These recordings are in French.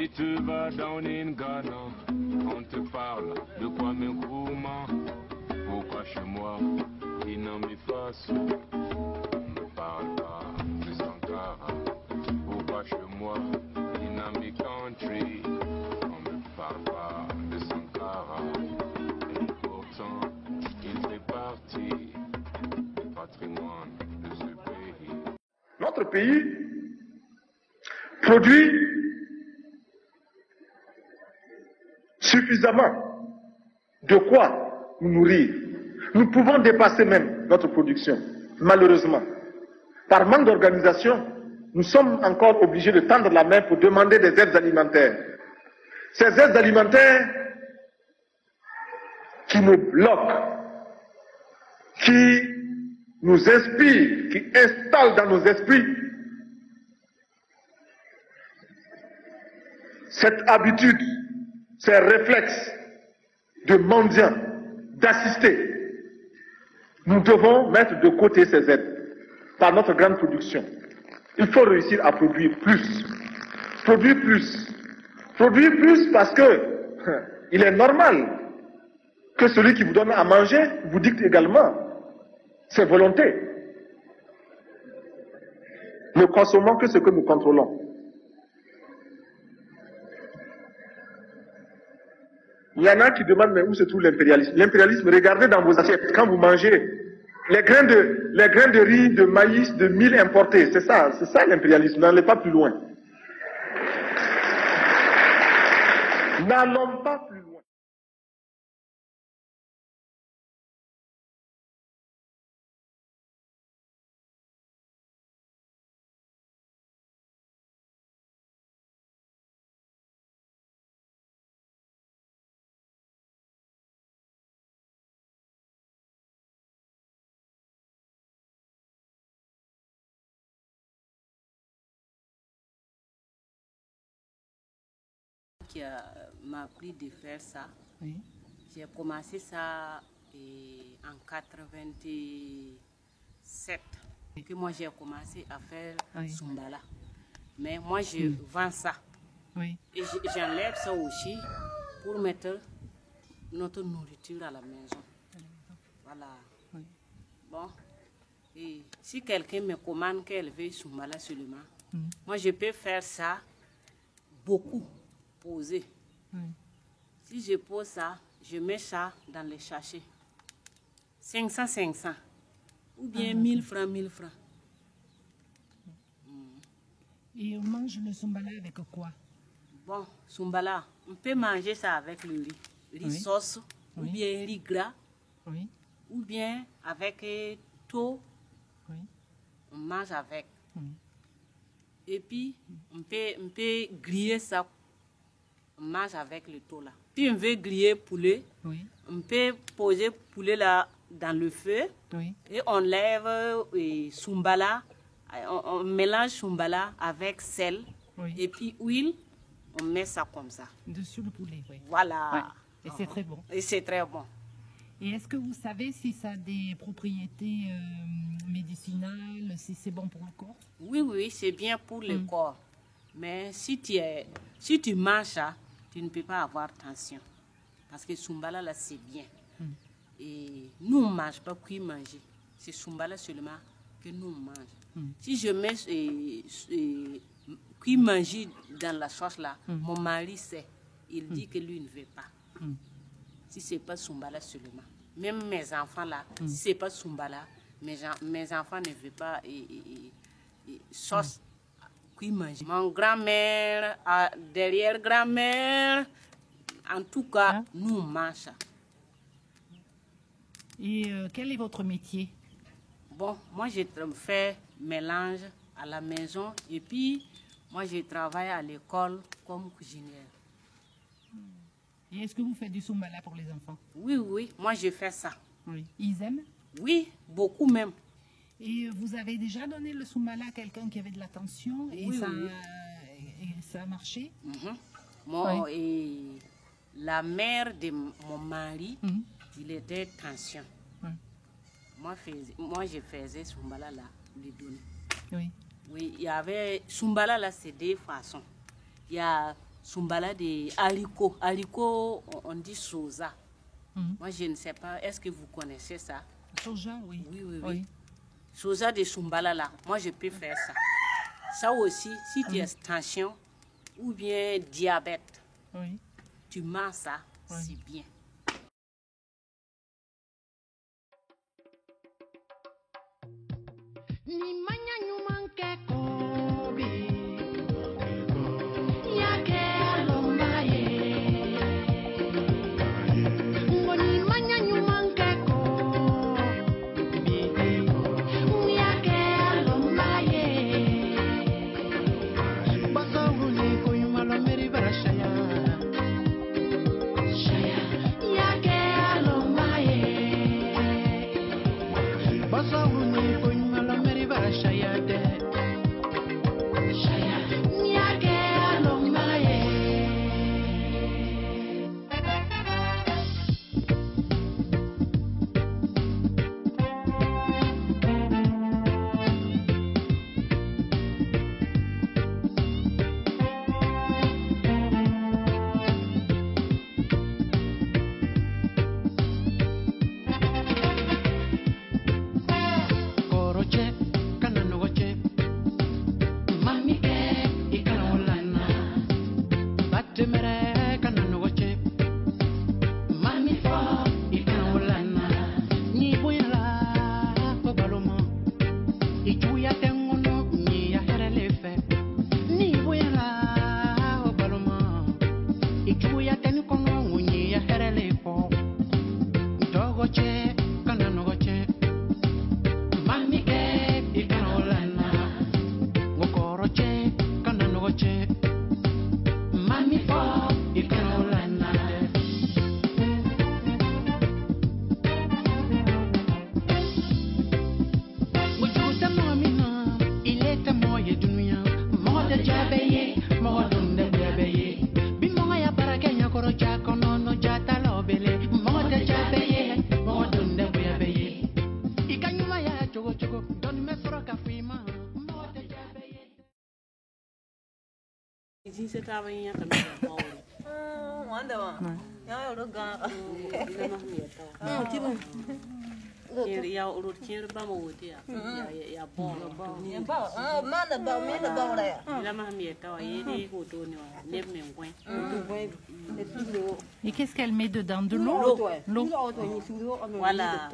Si tu vas dans une Ghana, on te parle de Kwame Nkrumah. Pourquoi chez moi, Burkina Faso, on ne parle pas de Sankara? Pourquoi chez moi, Burkina Country, on ne parle pas de Sankara? Et pourtant, il fait partie du patrimoine de ce pays. Notre pays produit suffisamment de quoi nous nourrir. Nous pouvons dépasser même notre production. Malheureusement, par manque d'organisation, nous sommes encore obligés de tendre la main pour demander des aides alimentaires. Ces aides alimentaires qui nous bloquent, qui nous inspirent, qui installent dans nos esprits cette habitude, ces réflexes de mendiants, d'assister. Nous devons mettre de côté ces aides par notre grande production. Il faut réussir à produire plus. Produire plus. Produire plus parce que il est normal que celui qui vous donne à manger vous dicte également ses volontés. Ne consommons que ce que nous contrôlons. Il y en a qui demandent mais où se trouve l'impérialisme? L'impérialisme, regardez dans vos assiettes quand vous mangez les grains de riz, de maïs, de mil importés. C'est ça l'impérialisme. N'allez pas plus loin. N'allons pas plus loin. Qui m'a appris de faire ça. Oui. J'ai commencé ça en 97. Que moi j'ai commencé à faire Soumbala. Mais moi je vends ça. Oui. Et j'enlève ça aussi pour mettre notre nourriture à la maison. Voilà. Oui. Bon. Et si quelqu'un me commande qu'elle veut Soumbala seulement, moi je peux faire ça beaucoup. Poser. Si je pose ça, je mets ça dans les sachets. 500. Ou bien 1000 francs. Et on mange le Soumbala avec quoi? Bon, Soumbala, on peut manger ça avec le riz. Riz sauce, ou bien riz gras, ou bien avec thau. On mange avec. Et puis, on peut griller ça. On mange avec le thau là. Si on veut griller poulet, on peut poser poulet là dans le feu et on lève Soumbala, on mélange Soumbala avec sel et puis huile, on met ça comme ça. Dessus le poulet, oui. Voilà. Ouais. Et c'est très bon. Et c'est très bon. Et est-ce que vous savez si ça a des propriétés médicinales, si c'est bon pour le corps? Oui, c'est bien pour le corps. Mais si tu manges ça, tu ne peux pas avoir tension. Parce que Soumbala, là, c'est bien. Et nous, on ne mange pas cuit manger. C'est Soumbala seulement que nous, on mange. Si je mets cuit manger dans la sauce, là, mon mari sait. Il dit que lui ne veut pas. Si ce n'est pas Soumbala seulement. Même mes enfants, là, si ce n'est pas Soumbala, mes enfants ne veulent pas sauce. Mon grand-mère, derrière-grand-mère, en tout cas, nous mangeons ça. Et quel est votre métier? Bon, moi je fais mélange à la maison et puis moi je travaille à l'école comme cuisinière. Et est-ce que vous faites du Soumbala pour les enfants? Oui, moi je fais ça. Oui. Ils aiment? Oui, beaucoup même. Et vous avez déjà donné le Soumbala à quelqu'un qui avait de la tension et ça a marché? Et la mère de mon mari, il était tension. Moi, je faisais Soumbala là, lui donner. Oui, il y avait Soumbala là, c'est deux façons. Il y a Sumbala de haricot. Haricot, on dit soja. Moi, je ne sais pas. Est-ce que vous connaissez ça? Soja, oui. Oui. Soja de Sumbala là. Moi, je peux faire ça. Ça aussi, si tu as tension ou bien diabète, tu manges ça, c'est bien. Et qu'est-ce qu'elle met dedans? De l'eau? Voilà.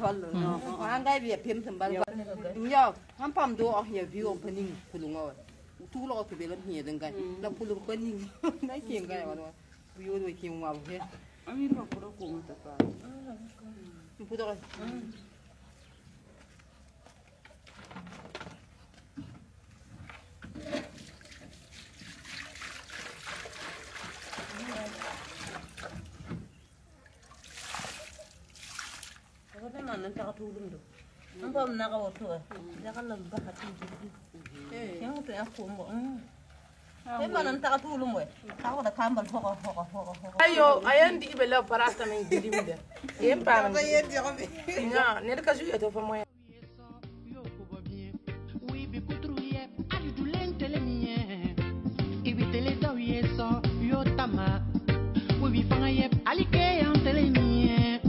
Ayo, ayan di bela parata men gidimde. Yem pa na yedi robe. Nga, ne ka juya to fa moya. Oui bi kutruye, ali du lentele mie. Ibi tele tawiye so yo tama. Oui bi fanga yep ali ke antele mie.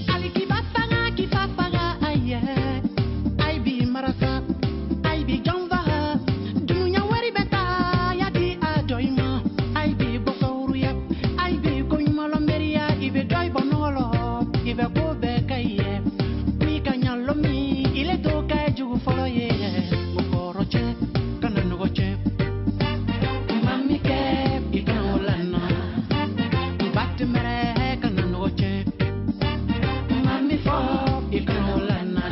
Ali ki ba fanga ki fa fanga aye. Ai bi marasa, ai bi jamba. Dunya wari beta ya di adoima. Ai bi bokauru yep, ai bi ko yumalo meria ibe doy bonolo. Ibe ko be kaye. Mi kanyalo mi ile to ka jugu folo ye. Mokoroche kana nogoche. Mami ke ikanolana. Batti mere kana nogoche. Mami fo ikanolana.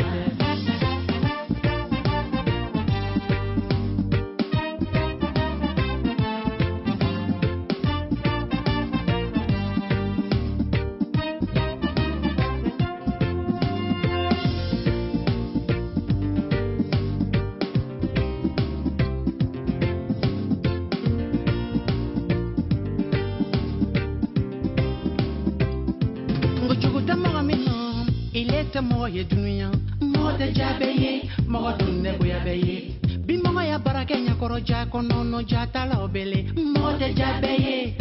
Il est moye dunia, mode jabeye, mode ne boyabeye. Bimo ya barakenya koroja konono jatala obele. Mode jabeye.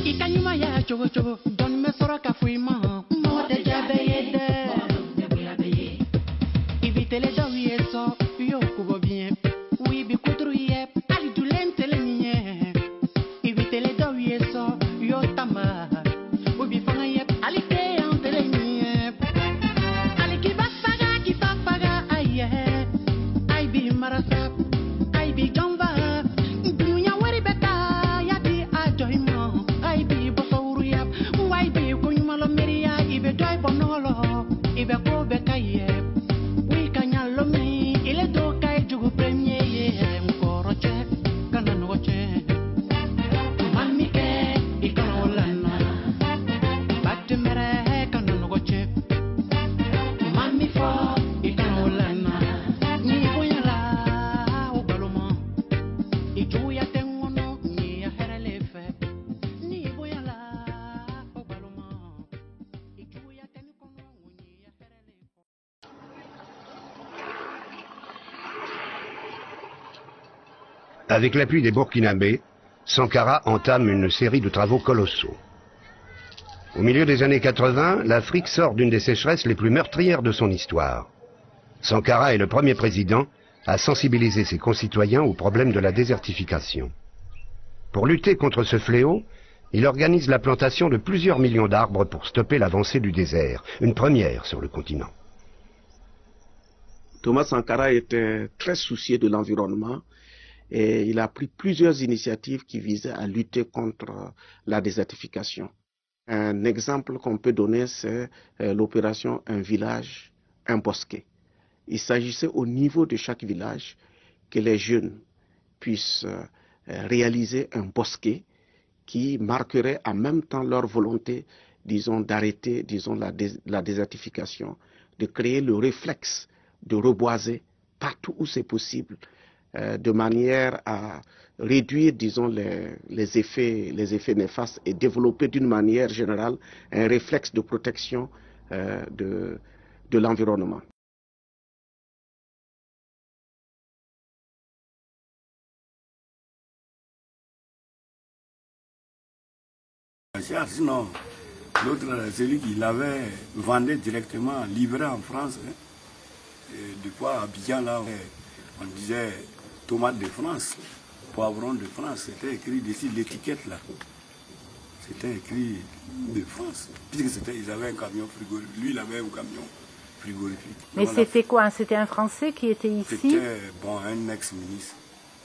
Ikanyuma ya chogo chogo. Don me sora kafuima. Mode jabeye de. Ibite le dawiye so. Yo kubo bien. Oui bi kutruye. Ali du lente le niye. Ibite le dawiye so. Yo tama. Oui bi fanga yep. Ali ke ante le niye. Ali ki fafaga aye. Ay bi marasa. Ay bi jamba. Dunya wari beta. Ya bi ajoimo. Ay bi bosouru yap. Wai bi kunyumalo meria. Ibe doy bonolo. Ibe ko beka yep. Il est donc à du premier, encore check, quand on watch. Mamie, il can hold on. Back to me, quand on watch. Mamie, for il can hold on. Ni voyala, au ballon. Il joue à tengono, ni à faire l'effet. Ni voyala, au ballon. Il joue à tengono, ni à faire l'effet. Avec l'appui des Burkinabés, Sankara entame une série de travaux colossaux. Au milieu des années 80, l'Afrique sort d'une des sécheresses les plus meurtrières de son histoire. Sankara est le premier président à sensibiliser ses concitoyens au problème de la désertification. Pour lutter contre ce fléau, il organise la plantation de plusieurs millions d'arbres pour stopper l'avancée du désert, une première sur le continent. Thomas Sankara était très soucieux de l'environnement. Et il a pris plusieurs initiatives qui visaient à lutter contre la désertification. Un exemple qu'on peut donner, c'est l'opération Un village, un bosquet. Il s'agissait au niveau de chaque village que les jeunes puissent réaliser un bosquet qui marquerait en même temps leur volonté, disons, d'arrêter, disons, la désertification, de créer le réflexe de reboiser partout où c'est possible, de manière à réduire, disons, les effets néfastes et développer d'une manière générale un réflexe de protection de l'environnement. Sinon, l'autre, celui qui l'avait vendu directement, livré en France, hein, et depuis à Abidjan, là, on disait tomates de France, poivrons de France, c'était écrit dessus l'étiquette là. C'était écrit de France, puisque ils avaient un camion frigorifique, lui il avait un camion frigorifique. Mais c'était quoi? C'était un Français qui était ici? C'était bon, un ex-ministre.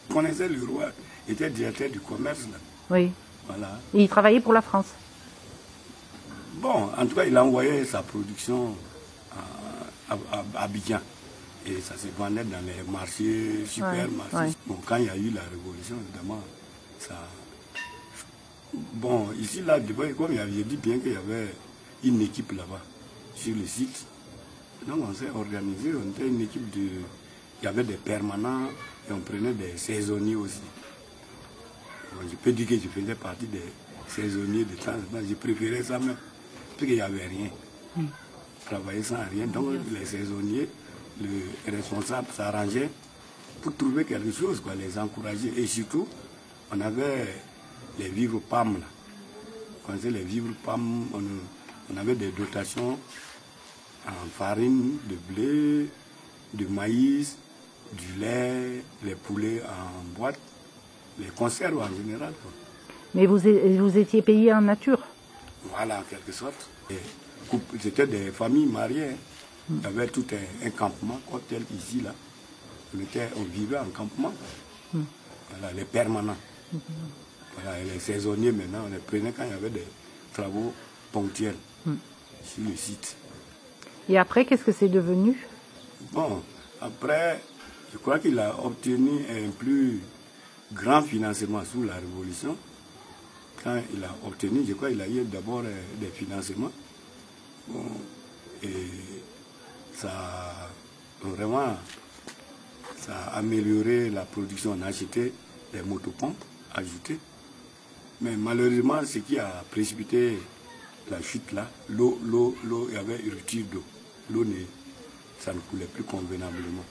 Il connaissait le roi, il était directeur du commerce là. Oui. Voilà. Et il travaillait pour la France? Bon, en tout cas, il a envoyé sa production à Abidjan. Et ça se vendait dans les marchés, supermarchés. Ouais. Bon, quand il y a eu la révolution, évidemment, ça... Bon, ici, là, comme il avait dit bien qu'il y avait une équipe là-bas, sur le site. Donc, on s'est organisé, on était une équipe de... Il y avait des permanents et on prenait des saisonniers aussi. Bon, je peux dire que je faisais partie des saisonniers de temps en temps. Je préférais ça même, parce qu'il n'y avait rien. Travailler sans rien. Donc, les saisonniers, le responsable s'arrangeait pour trouver quelque chose, quoi, les encourager. Et surtout, on avait les vivres PAM. Là. Vous connaissez les vivres PAM, on avait des dotations en farine, de blé, de maïs, du lait, les poulets en boîte, les conserves en général. Quoi. Mais vous étiez payé en nature? Voilà, en quelque sorte. C'était des familles mariées. Il y avait tout un campement, comme tel ici, là. On vivait en campement. Voilà, les permanents. Voilà, et les saisonniers, maintenant, on les prenait quand il y avait des travaux ponctuels sur le site. Et après, qu'est-ce que c'est devenu? Bon, après, je crois qu'il a obtenu un plus grand financement sous la Révolution. Quand il a obtenu, je crois qu'il a eu d'abord des financements. Bon, et ça a amélioré la production. On a acheté des motopompes ajoutées. Mais malheureusement, ce qui a précipité la chute là, l'eau, il y avait une rupture d'eau. L'eau, ça ne coulait plus convenablement.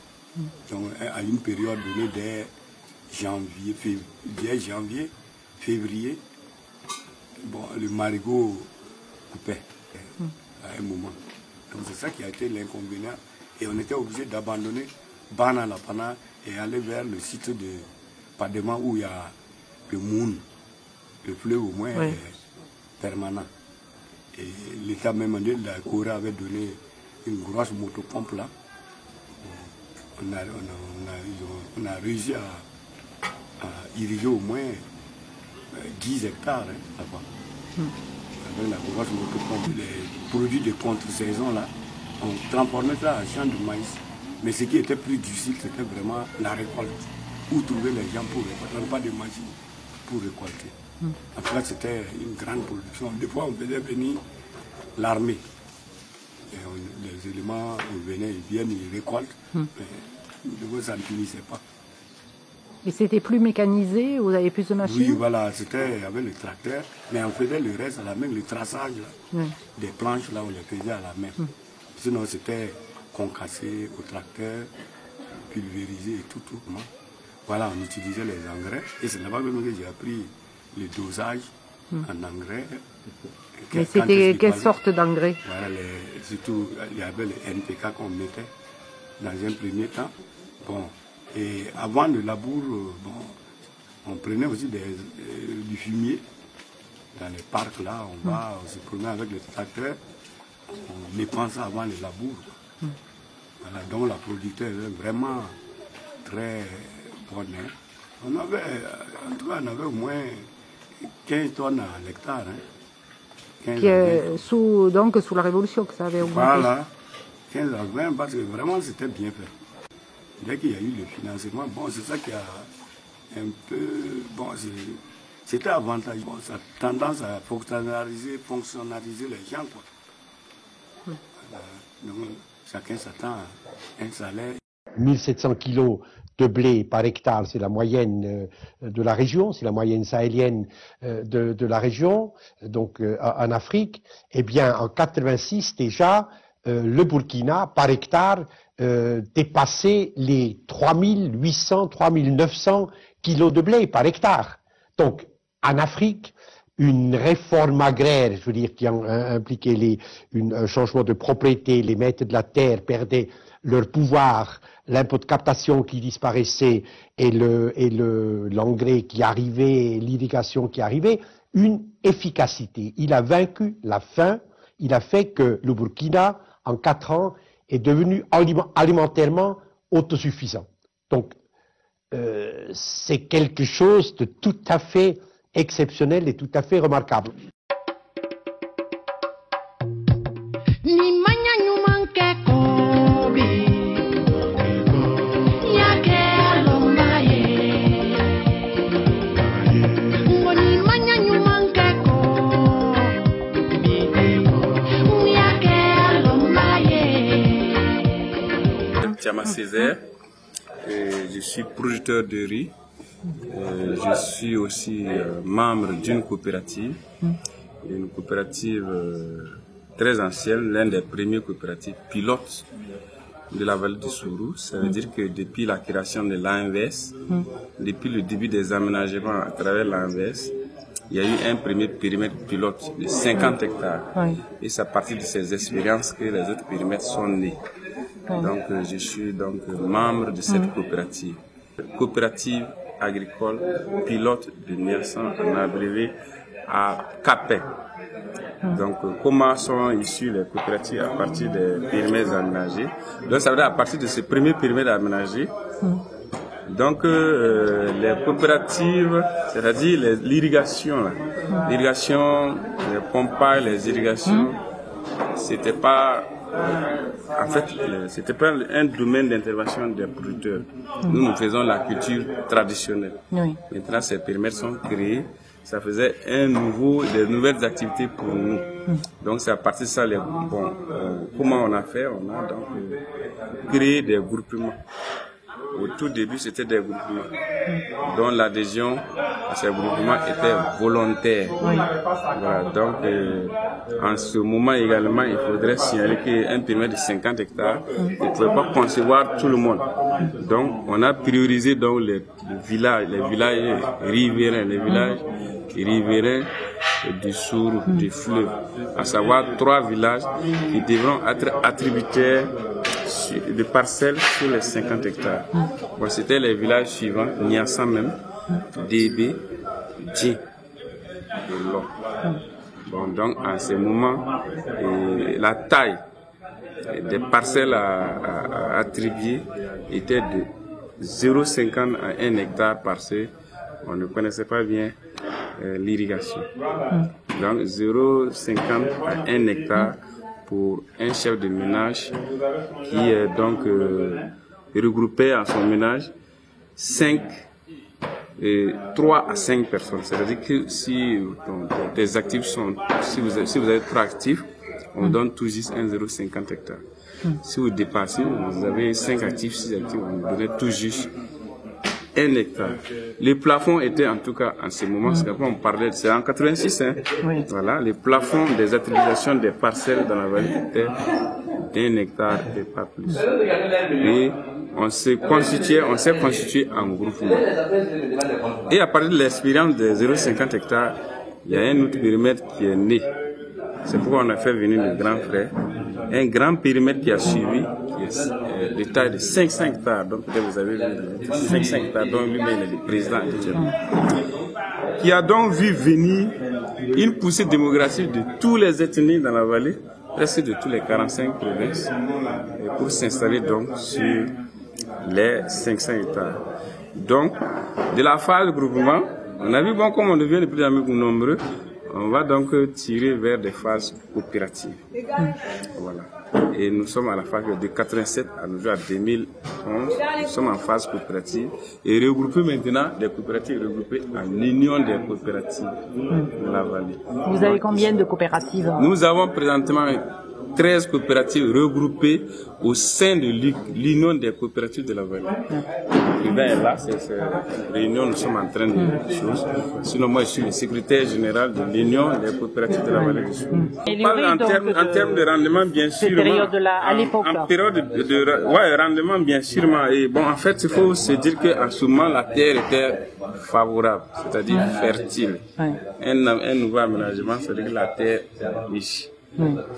Donc, à une période donnée dès janvier, février, bon, le marigot coupait à un moment. Donc c'est ça qui a été l'inconvénient. Et on était obligé d'abandonner Bana Lapana et aller vers le site de Padema où il y a le Moun, le fleuve au moins permanent. Et l'État même de la Corée avait donné une grosse motopompe là. On a réussi à irriguer au moins 10 hectares là-bas. Avec la grosse motopompe, les produits de contre-saison là, on transformait ça en champ de maïs. Mais ce qui était plus difficile, c'était vraiment la récolte. Où trouver les gens pour récolter. On n'avait pas de machine pour récolter. En fait, c'était une grande production. Des fois, on faisait venir l'armée. Les éléments, ils venaient, ils viennent, ils récoltent. Mais de fois, ça ne finissait pas. Et c'était plus mécanisé, vous avez plus de machines? Oui, voilà, c'était avec le tracteur, mais on faisait le reste à la main, le traçage là, des planches là, on les faisait à la main. Sinon, c'était concassé au tracteur, pulvérisé et tout. Voilà, on utilisait les engrais, et c'est là-bas que j'ai appris le dosage en engrais. Mais c'était quelle sorte d'engrais? Voilà, surtout, il y avait les NPK qu'on mettait dans un premier temps. Bon. Et avant le labour, on prenait aussi du fumier dans les parcs là, on se promenait avec le tracteur, on épand ça avant le labour. Voilà, donc la production est vraiment très bonne. On avait, en tout cas, on avait au moins 15 tonnes à l'hectare. Donc sous la Révolution que ça avait augmenté. Voilà, 15 à 20, parce que vraiment c'était bien fait. Dès qu'il y a eu le financement, bon, c'est ça qui a un peu... Bon, c'était avantageux. Bon, ça a tendance à fonctionnariser les gens, quoi. Voilà. Donc, chacun s'attend à un salaire. 1700 kilos de blé par hectare, c'est la moyenne de la région, c'est la moyenne sahélienne de la région, donc en Afrique. Eh bien, en 86 déjà, le Burkina, par hectare, dépassait les 3800, 3900 kilos de blé par hectare. Donc, en Afrique, une réforme agraire, je veux dire, qui a impliqué un changement de propriété, les maîtres de la terre perdaient leur pouvoir, l'impôt de captation qui disparaissait et l'engrais qui arrivait, l'irrigation qui arrivait, une efficacité. Il a vaincu la faim, il a fait que le Burkina, en 4 ans, est devenu alimentairement autosuffisant. Donc, c'est quelque chose de tout à fait exceptionnel et tout à fait remarquable. Césaire, je suis producteur de riz, je suis aussi membre d'une coopérative très ancienne, l'un des premiers coopératives pilotes de la vallée du Sourou. Ça veut dire que depuis la création de l'ANVS, depuis le début des aménagements à travers l'ANVS, il y a eu un premier périmètre pilote de 50 hectares. Et c'est à partir de ces expériences que les autres périmètres sont nés. Donc, je suis donc membre de cette coopérative. Coopérative agricole pilote de Nersan, en abrévé à CAPEC. Donc, comment sont issues les coopératives à partir des périmètres aménagés? Donc, ça veut dire à partir de ces premiers périmètres aménagés. Donc, les coopératives, c'est-à-dire l'irrigation, l'irrigation, les pompages, les irrigations, c'était pas... En fait, c'était pas un domaine d'intervention des producteurs. Nous faisons la culture traditionnelle. Maintenant, ces périmètres sont créés. Ça faisait des nouvelles activités pour nous. Donc, c'est à partir de ça, comment on a fait? On a donc créé des groupements. au tout début, c'était des groupements dont l'adhésion à ces groupements était volontaire. Voilà, donc, en ce moment également, il faudrait signaler qu'un périmètre de 50 hectares ne pouvait pas concevoir tout le monde. Donc, on a priorisé donc les villages riverains, du Sourou, du fleuve, à savoir 3 villages qui devront être attributaires de parcelles sur les 50 hectares. Bon, c'était les villages suivants, Niassa même, Débé, Djé et Lo. Bon, donc en ce moment, la taille des parcelles à attribuer était de 0,50 à 1 hectare parcelle. On ne connaissait pas bien l'irrigation. Donc 0,50 à 1 hectare pour un chef de ménage qui est donc regroupé à son ménage 3 à 5 personnes. C'est-à-dire que si tes actifs sont, si vous avez 3 actifs, on donne tout juste 1,50 hectare. Si vous dépassez, vous avez 5 actifs, 6 actifs, on vous donne tout juste 1 hectare. Les plafonds étaient en tout cas en ce moment, c'est on parlait, c'est en 86, hein. Voilà, les plafonds des attributions des parcelles dans la vallée étaient d'1 hectare et pas plus. Et on s'est constitué en groupement. Et à partir de l'expérience des 0,50 hectares, il y a un autre périmètre qui est né. C'est pourquoi on a fait venir le grand frère. Un grand périmètre qui a suivi, qui est de taille de 500 hectares. Donc peut-être vous avez vu 500 hectares, dont lui-même est le président actuellement. Qui a donc vu venir une poussée démographique de tous les ethnies dans la vallée, presque de tous les 45 provinces, pour s'installer donc sur les 500 hectares. Donc, de la phase de groupement, on a vu, bon, comme on devient de plus en plus nombreux, on va donc tirer vers des phases coopératives. Voilà. Et nous sommes à la phase de 87 à nous à 2011. Nous sommes en phase coopérative et regroupés maintenant des coopératives regroupées en union des coopératives de la vallée. Vous avez combien de coopératives? Nous avons présentement 13 coopératives regroupées au sein de l'union des coopératives de la vallée. Et là, c'est réunion, nous sommes en train de choses. Sinon, moi, je suis le secrétaire général de l'union des coopératives de la vallée du Sud. On parle en termes de rendement, bien sûr. À l'époque. En période de rendement, bien sûr. Et bon, en fait, il faut se dire qu'en ce moment, la terre était favorable, c'est-à-dire fertile. Un nouveau aménagement, c'est-à-dire que la terre est riche.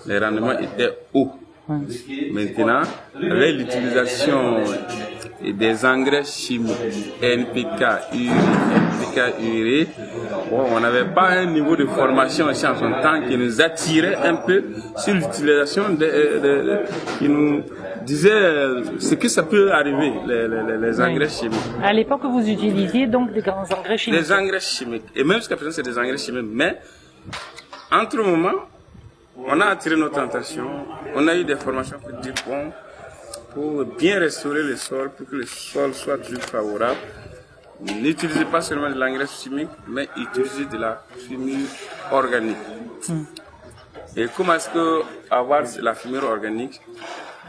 Les rendements étaient hauts. Maintenant, avec l'utilisation des engrais chimiques, NPK, urée, bon, on n'avait pas un niveau de formation aussi en son temps qui nous attirait un peu sur l'utilisation qui nous disait ce que ça peut arriver, les engrais chimiques. À l'époque, vous utilisiez donc des grands engrais chimiques. Des engrais chimiques. Et même jusqu'à présent, c'est des engrais chimiques. Mais, entre moments, on a attiré notre attention, on a eu des formations pour dire, bon, pour bien restaurer le sol, pour que le sol soit toujours favorable, n'utilisez pas seulement de l'engrais chimique, mais utilisez de la fumure organique. Et comment est-ce que avoir la fumure organique?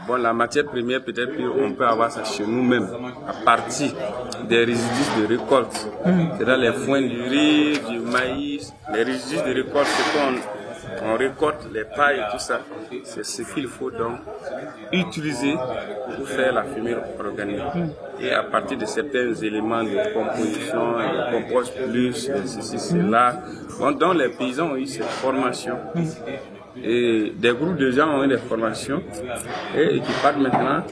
Bon, la matière première, peut-être qu'on peut avoir ça chez nous-mêmes, à partir des résidus de récolte. C'est-à-dire les foins du riz, du maïs, les résidus de récolte, c'est on récolte les pailles et tout ça. C'est ce qu'il faut donc utiliser pour faire la fumure organique. Et à partir de certains éléments de composition, de compost plus, de ceci, cela, donc les paysans ont eu cette formation. Et des groupes de gens ont eu des formations et qui partent maintenant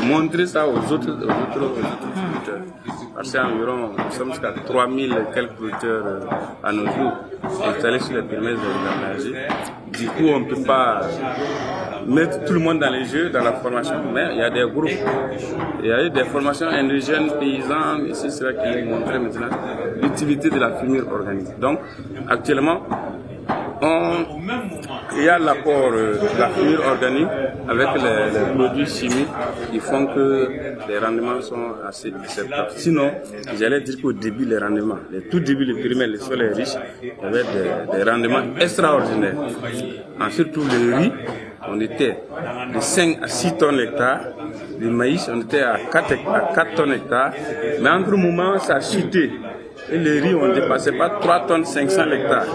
montrer ça aux autres producteurs. Parce qu'environ, nous sommes jusqu'à 3000 et quelques producteurs à nos jours installés sur les périmètres aménagés. Du coup, on ne peut pas mettre tout le monde dans les jeux, dans la formation, mais il y a des groupes. Il y a eu des formations indigènes, paysans, et c'est cela qui montre maintenant l'utilité de la fumure organique. Donc, actuellement, Il y a l'apport de la fumure organique avec les produits chimiques qui font que les rendements sont assez acceptables. Sinon, j'allais dire qu'au début, les rendements, les tout débuts, les primaires, les sols riches, il y avait des rendements extraordinaires. Ensuite, tout le riz, on était de 5 à 6 tonnes l'hectare. Le maïs, on était à 4 tonnes l'hectare. Mais entre moments, ça a chuté. Et le riz, on ne dépassait pas 3 tonnes 500 l'hectare.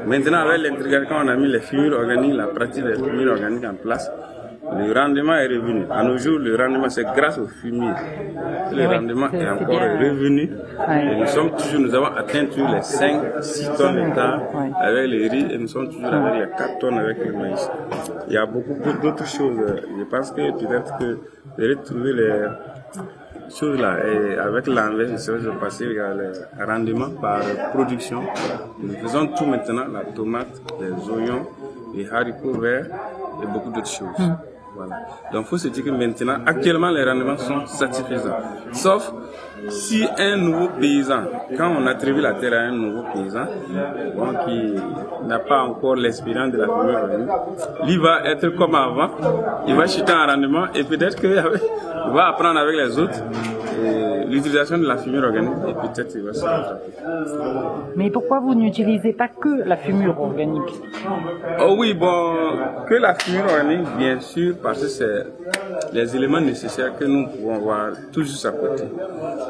Maintenant, avec l'intégration, quand on a mis les fumures organiques, la pratique des fumures organiques en place, le rendement est revenu. À nos jours, le rendement, c'est grâce aux fumiers. Le rendement est encore revenu. Et nous avons atteint toujours les 5-6 tonnes l'hectare avec le riz et nous sommes toujours avec les 4 tonnes avec le maïs. Il y a beaucoup d'autres choses. Je pense que peut-être que vous allez trouver les choses là. Et avec l'envers, je vais passer le rendement par production. Nous faisons tout maintenant, la tomate, les oignons, les haricots verts et beaucoup d'autres choses. Voilà. Donc il faut se dire que maintenant, actuellement, les rendements sont satisfaisants. Sauf si un nouveau paysan, quand on attribue la terre à un nouveau paysan, bon, qui n'a pas encore l'expérience de la fumure organique, lui va être comme avant, il va chuter en rendement et peut-être qu'il va apprendre avec les autres l'utilisation de la fumure organique et peut-être il va se rattraper. Mais pourquoi vous n'utilisez pas que la fumure organique? Oh oui, bon, que la fumure organique, bien sûr, parce que c'est les éléments nécessaires que nous pouvons voir tout juste à côté.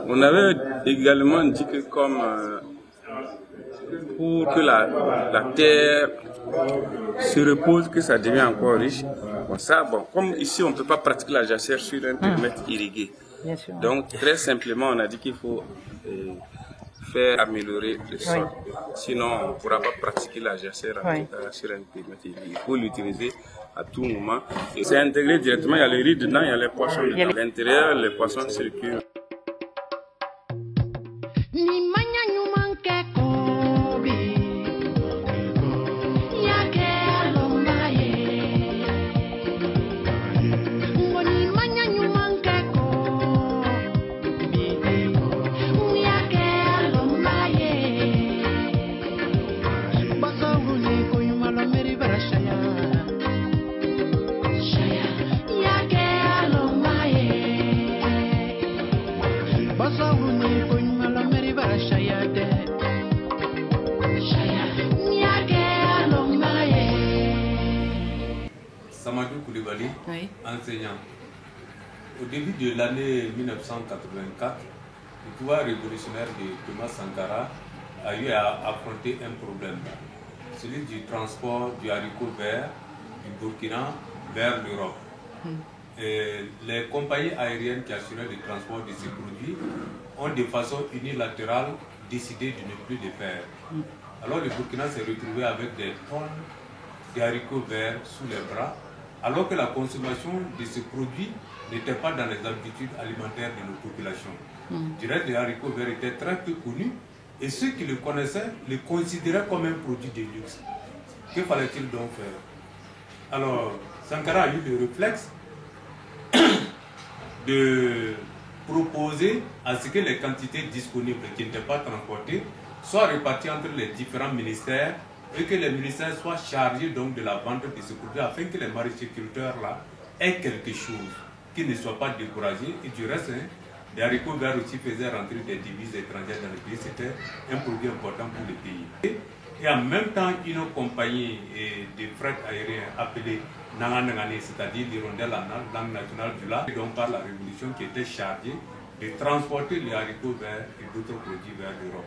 On avait également dit que comme pour que la terre se repose, que ça devient encore riche, bon, ça, bon, comme ici on ne peut pas pratiquer la jachère sur un périmètre irrigué. Bien sûr. Donc très simplement on a dit qu'il faut faire améliorer le sol. Sinon on ne pourra pas pratiquer la jachère sur un périmètre irrigué. Il faut l'utiliser à tout moment. Et c'est intégré directement, il y a le riz dedans, il y a les poissons dedans. À l'intérieur, les poissons circulent. Enseignant. Au début de l'année 1984, le pouvoir révolutionnaire de Thomas Sankara a eu à affronter un problème, celui du transport du haricot vert du Burkina vers l'Europe. Les compagnies aériennes qui assuraient le transport de ces produits ont de façon unilatérale décidé de ne plus le faire. Alors le Burkina s'est retrouvé avec des tonnes de haricots verts sous les bras, alors que la consommation de ces produits n'était pas dans les habitudes alimentaires de nos populations. Du reste, les haricots verts étaient très peu connus et ceux qui le connaissaient le considéraient comme un produit de luxe. Que fallait-il donc faire? Alors, Sankara a eu le réflexe de proposer à ce que les quantités disponibles qui n'étaient pas transportées soient réparties entre les différents ministères et que les ministères soient chargés donc de la vente de ce produit afin que les maraîchers-culteurs là aient quelque chose, qu'ils ne soient pas découragés. Et du reste, les haricots verts aussi faisaient rentrer des devises étrangères dans le pays. C'était un produit important pour le pays. Et en même temps, une compagnie de fret aérien appelée Nanganangane, c'est-à-dire l'hirondelle en langue nationale du lac, donc par la Révolution, qui était chargée de transporter les haricots verts et d'autres produits vers l'Europe.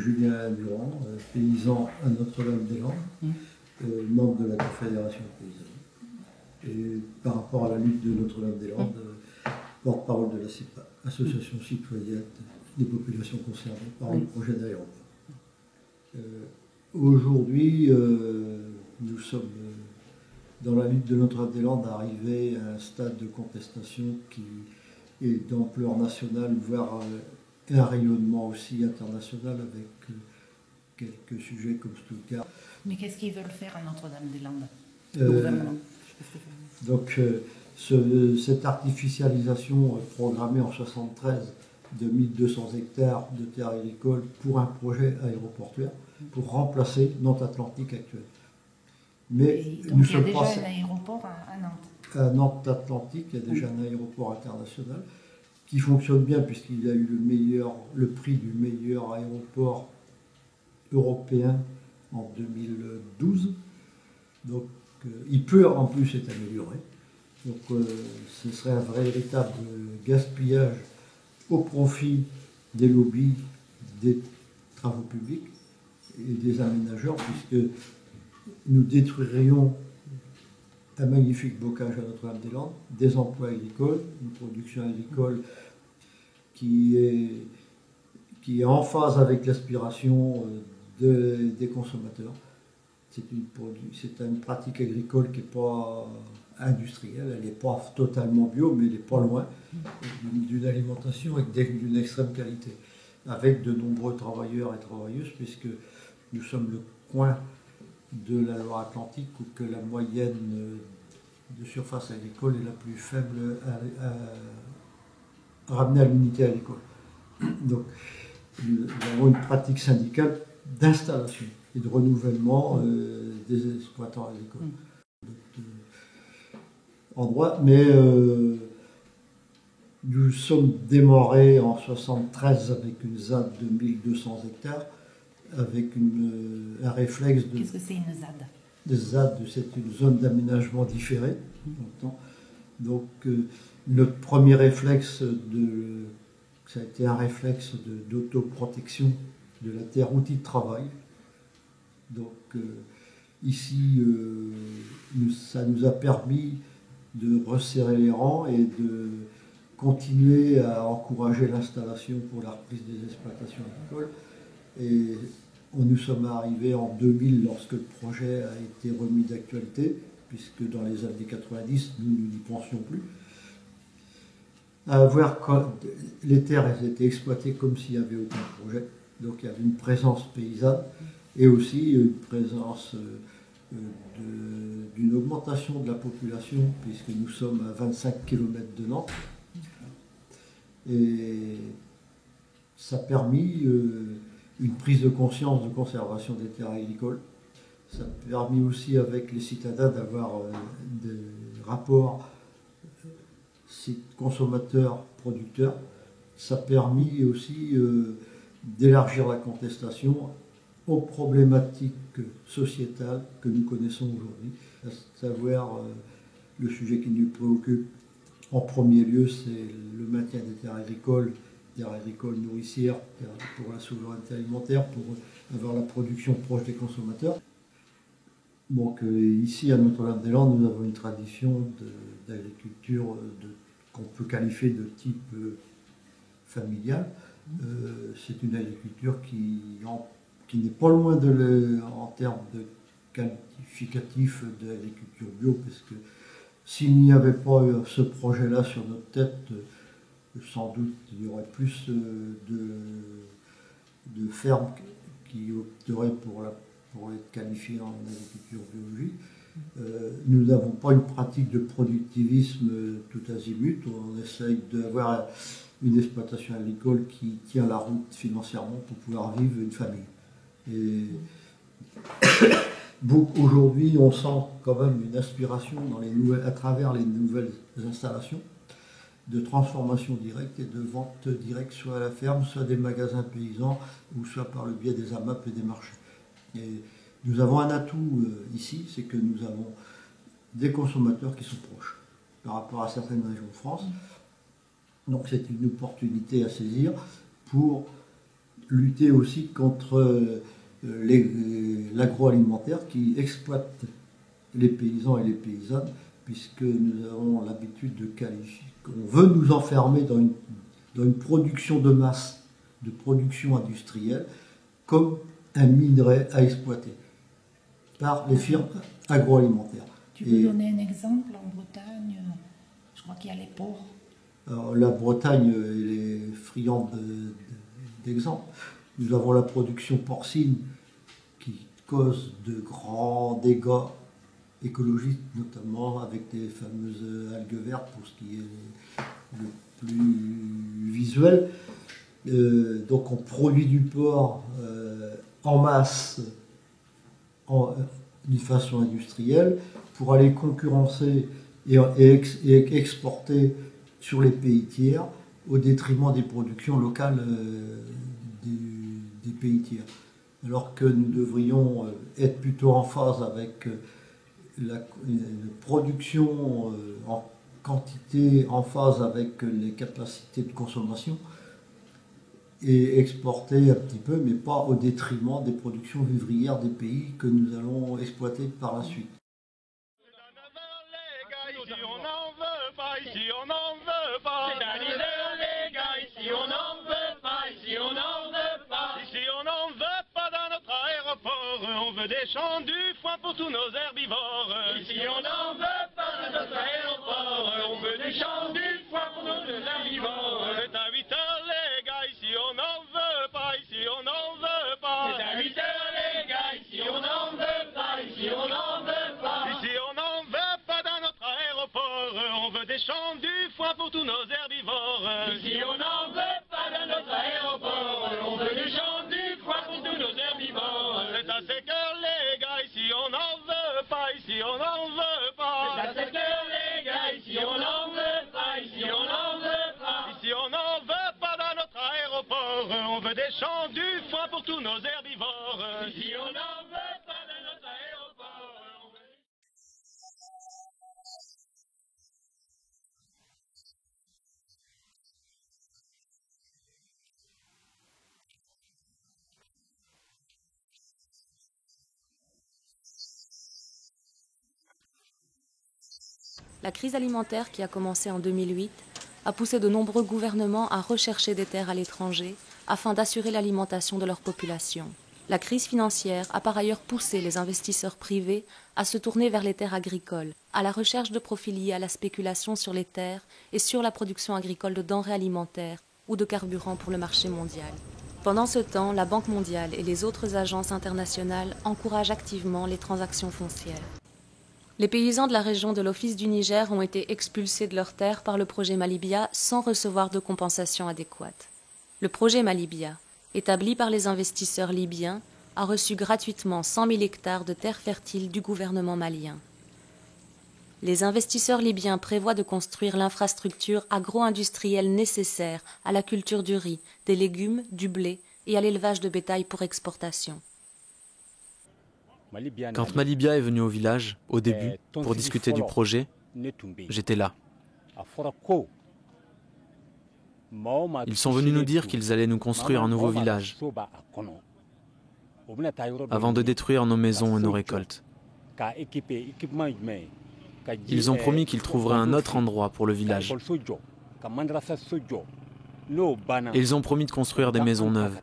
Julien Durand, paysan à Notre-Dame-des-Landes, membre de la Confédération paysanne. Et par rapport à la lutte de Notre-Dame-des-Landes, porte-parole de la CIPA, Association citoyenne des populations concernées par le projet d'aéroport. Aujourd'hui, nous sommes dans la lutte de Notre-Dame-des-Landes arrivés à un stade de contestation qui est d'ampleur nationale, voire un rayonnement aussi international avec quelques sujets comme Stuttgart. Mais qu'est-ce qu'ils veulent faire à Notre-Dame-des-Landes? Donc, cette artificialisation programmée en 1973 de 1200 hectares de terres agricoles pour un projet aéroportuaire pour remplacer Nantes Atlantique actuel. Mais donc il y a déjà un aéroport à Nantes. À Nantes Atlantique, il y a déjà un aéroport international qui fonctionne bien puisqu'il a eu le prix du meilleur aéroport européen en 2012. Donc il peut en plus être amélioré. Donc ce serait un véritable gaspillage au profit des lobbies, des travaux publics et des aménageurs, puisque nous détruirions un magnifique bocage à Notre-Dame-des-Landes, des emplois agricoles, une production agricole qui est en phase avec l'aspiration des consommateurs. C'est une pratique agricole qui n'est pas industrielle, elle n'est pas totalement bio, mais elle n'est pas loin d'une alimentation d'une extrême qualité, avec de nombreux travailleurs et travailleuses, puisque nous sommes le coin de la Loire-Atlantique où que la moyenne de surface agricole est la plus faible ramenée à l'unité agricole. Donc nous avons une pratique syndicale d'installation et de renouvellement des exploitants agricoles. Endroit, mais nous sommes démarrés en 1973 avec une ZAD de 1200 hectares, avec un réflexe de... Qu'est-ce que c'est une ZAD? Une ZAD, c'est une zone d'aménagement différée. Donc notre premier réflexe, ça a été un réflexe d'autoprotection de la terre, outil de travail. Donc ici, ça nous a permis de resserrer les rangs et de continuer à encourager l'installation pour la reprise des exploitations agricoles. Et nous sommes arrivés en 2000 lorsque le projet a été remis d'actualité, puisque dans les années 90, nous n'y pensions plus. À voir quand les terres elles étaient exploitées comme s'il n'y avait aucun projet. Donc il y avait une présence paysanne et aussi une présence d'une augmentation de la population, puisque nous sommes à 25 km de Nantes. Et ça a permis une prise de conscience de conservation des terres agricoles. Ça a permis aussi avec les citadins d'avoir des rapports consommateurs-producteurs. Ça a permis aussi d'élargir la contestation aux problématiques sociétales que nous connaissons aujourd'hui, à savoir le sujet qui nous préoccupe en premier lieu, c'est le maintien des terres agricoles nourricières, pour la souveraineté alimentaire, pour avoir la production proche des consommateurs. Donc ici à Notre-Dame-des-Landes, nous avons une tradition d'agriculture qu'on peut qualifier de type familial. C'est une agriculture qui n'est pas loin en termes de qualificatif de l'agriculture bio, parce que s'il n'y avait pas ce projet-là sur notre tête, sans doute il y aurait plus de fermes qui opteraient pour être qualifiées en agriculture biologique. Nous n'avons pas une pratique de productivisme tout azimut, on essaye d'avoir une exploitation agricole qui tient la route financièrement pour pouvoir vivre une famille. Et aujourd'hui, on sent quand même une aspiration à travers les nouvelles installations de transformation directe et de vente directe, soit à la ferme, soit des magasins paysans, ou soit par le biais des AMAP et des marchés. Et nous avons un atout ici, c'est que nous avons des consommateurs qui sont proches par rapport à certaines régions de France. Donc c'est une opportunité à saisir pour lutter aussi contre l'agroalimentaire qui exploite les paysans et les paysannes, puisque nous avons l'habitude de qualifier, on veut nous enfermer dans une production de masse, de production industrielle, comme un minerai à exploiter par les firmes agroalimentaires. Tu peux donner un exemple en Bretagne? Je crois qu'il y a les porcs. Alors, la Bretagne elle est friande d'exemples. Nous avons la production porcine qui cause de grands dégâts écologiques, notamment avec les fameuses algues vertes pour ce qui est le plus visuel. Donc on produit du porc en masse d'une façon industrielle pour aller concurrencer et exporter sur les pays tiers au détriment des productions locales des pays tiers. Alors que nous devrions être plutôt en phase avec la production en quantité, en phase avec les capacités de consommation et exporter un petit peu, mais pas au détriment des productions vivrières des pays que nous allons exploiter par la suite. On veut des champs du foin pour tous nos herbivores. Ici on n'en veut pas de notre aéroport. On veut des champs du foin pour nos herbivores. C'est à 8 heures les gars, ici on n'en veut pas. Ici on n'en veut pas. C'est à 8 heures les gars, ici on n'en veut pas. Ici on n'en veut pas. Ici on n'en veut pas dans notre aéroport. On veut des champs du foin pour tous nos herbivores. Ici on n'en veut pas dans notre aéroport. On veut des champs du foin pour tous nos herbivores. C'est à 5 heures les gars, ici on n'en veut pas. Ici on n'en veut pas. C'est à 5 heures les gars, ici on n'en veut pas. Ici on n'en veut pas. Ici on n'en veut pas dans notre aéroport. On veut des champs du foin pour tous nos herbivores. Ici on n'en veut pas dans notre aéroport. La crise alimentaire qui a commencé en 2008 a poussé de nombreux gouvernements à rechercher des terres à l'étranger afin d'assurer l'alimentation de leur population. La crise financière a par ailleurs poussé les investisseurs privés à se tourner vers les terres agricoles, à la recherche de profits liés à la spéculation sur les terres et sur la production agricole de denrées alimentaires ou de carburant pour le marché mondial. Pendant ce temps, la Banque mondiale et les autres agences internationales encouragent activement les transactions foncières. Les paysans de la région de l'Office du Niger ont été expulsés de leurs terres par le projet Malibia sans recevoir de compensation adéquate. Le projet Malibia, établi par les investisseurs libyens, a reçu gratuitement 100 000 hectares de terres fertiles du gouvernement malien. Les investisseurs libyens prévoient de construire l'infrastructure agro-industrielle nécessaire à la culture du riz, des légumes, du blé et à l'élevage de bétail pour exportation. Quand Malibia est venu au village, au début, pour discuter du projet, j'étais là. Ils sont venus nous dire qu'ils allaient nous construire un nouveau village, avant de détruire nos maisons et nos récoltes. Ils ont promis qu'ils trouveraient un autre endroit pour le village. Et ils ont promis de construire des maisons neuves.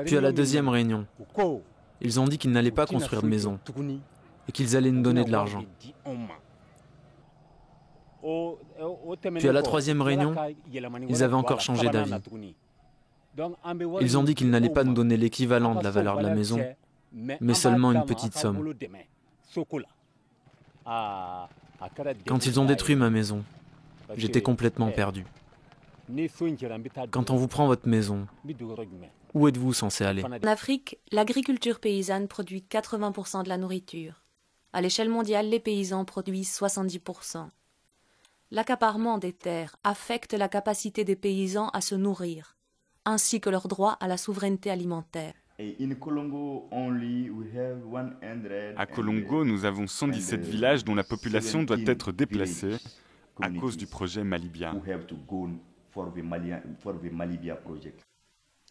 Puis à la deuxième réunion, ils ont dit qu'ils n'allaient pas construire de maison et qu'ils allaient nous donner de l'argent. Puis à la troisième réunion, ils avaient encore changé d'avis. Ils ont dit qu'ils n'allaient pas nous donner l'équivalent de la valeur de la maison, mais seulement une petite somme. Quand ils ont détruit ma maison, j'étais complètement perdu. Quand on vous prend votre maison, où êtes-vous censé aller? En Afrique, l'agriculture paysanne produit 80% de la nourriture. À l'échelle mondiale, les paysans produisent 70%. L'accaparement des terres affecte la capacité des paysans à se nourrir, ainsi que leur droit à la souveraineté alimentaire. À Kolongo, nous avons 117 villages dont la population doit être déplacée à cause du projet Malibia.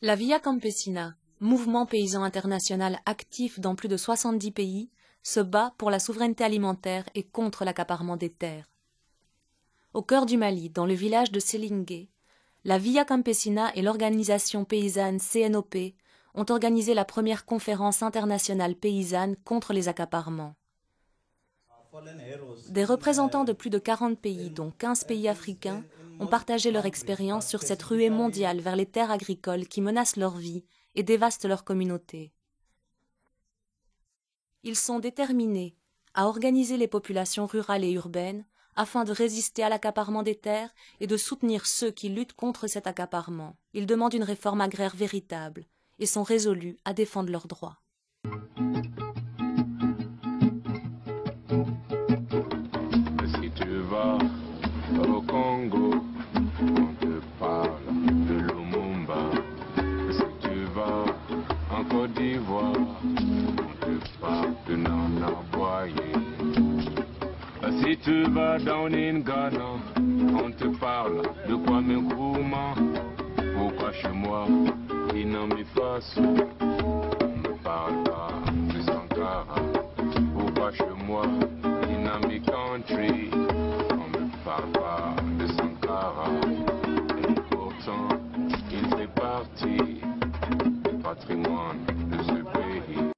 La Via Campesina, mouvement paysan international actif dans plus de 70 pays, se bat pour la souveraineté alimentaire et contre l'accaparement des terres. Au cœur du Mali, dans le village de Sélingué, la Via Campesina et l'organisation paysanne CNOP ont organisé la première conférence internationale paysanne contre les accaparements. Des représentants de plus de 40 pays, dont 15 pays africains, ont partagé leur expérience sur cette ruée mondiale vers les terres agricoles qui menacent leur vie et dévastent leur communauté. Ils sont déterminés à organiser les populations rurales et urbaines afin de résister à l'accaparement des terres et de soutenir ceux qui luttent contre cet accaparement. Ils demandent une réforme agraire véritable et sont résolus à défendre leurs droits. Si tu vas au Congo, on te parle de Lumumba. Si tu vas en Côte d'Ivoire, on te parle de Nana Boye. Si tu vas dans Ghana, on te parle de Kwame Nkrumah. Pourquoi chez moi, Inami Faso, on ne parle pas de Sankara? Pourquoi chez moi, Inami Country?